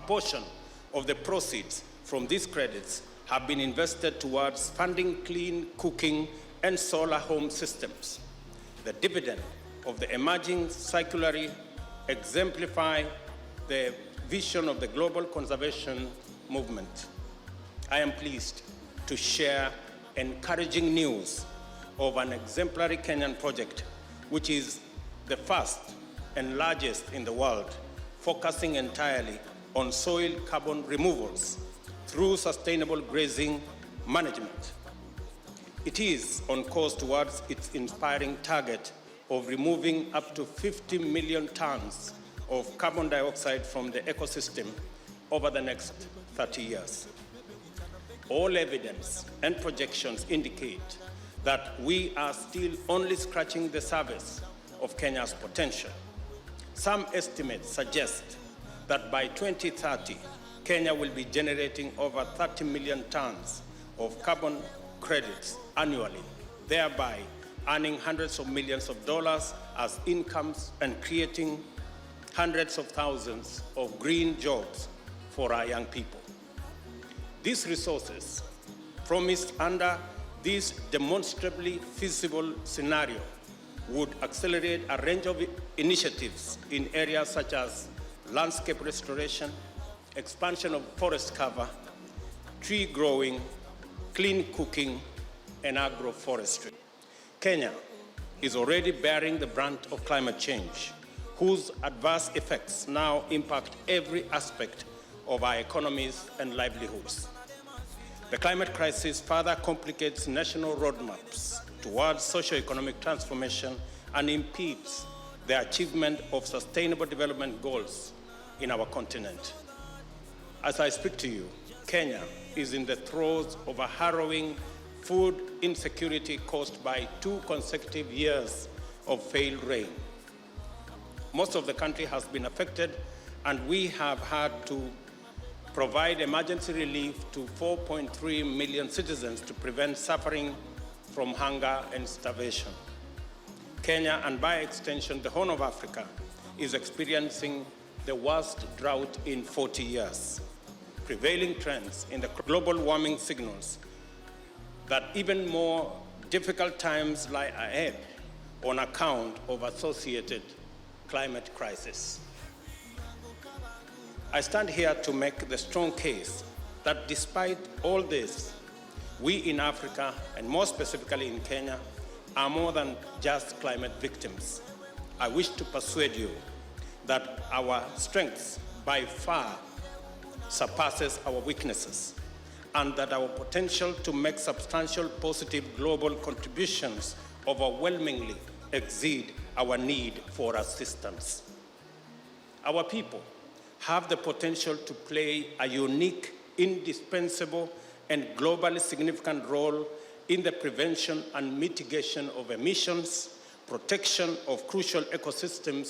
portion of the proceeds from these credits have been invested towards funding clean cooking and solar home systems. The dividend of the emerging circularly exemplify the vision of the global conservation movement. I am pleased to share encouraging news of an exemplary Kenyan project, which is the first and largest in the world, focusing entirely on soil carbon removals through sustainable grazing management. It is on course towards its inspiring target of removing up to 50 million tons of carbon dioxide from the ecosystem over the next 30 years. All evidence and projections indicate that we are still only scratching the surface of Kenya's potential. Some estimates suggest that by 2030, Kenya will be generating over 30 million tons of carbon credits annually, thereby earning hundreds of millions of dollars as incomes and creating hundreds of thousands of green jobs for our young people. These resources, promised under this demonstrably feasible scenario, would accelerate a range of initiatives in areas such as landscape restoration, expansion of forest cover, tree growing, clean cooking, and agroforestry. Kenya is already bearing the brunt of climate change, whose adverse effects now impact every aspect of our economies and livelihoods. The climate crisis further complicates national roadmaps towards socio-economic transformation and impedes the achievement of sustainable development goals in our continent. As I speak to you, Kenya is in the throes of a harrowing food insecurity caused by 2 consecutive years of failed rain. Most of the country has been affected, and we have had to provide emergency relief to 4.3 million citizens to prevent suffering from hunger and starvation. Kenya, and by extension the Horn of Africa, is experiencing the worst drought in 40 years. Prevailing trends in the global warming signals that even more difficult times lie ahead on account of associated climate crisis. I stand here to make the strong case that despite all this, we in Africa, and more specifically in Kenya, are more than just climate victims. I wish to persuade you that our strengths by far surpasses our weaknesses, and that our potential to make substantial positive global contributions overwhelmingly exceed our need for assistance. Our people have the potential to play a unique, indispensable, and globally significant role in the prevention and mitigation of emissions, protection of crucial ecosystems,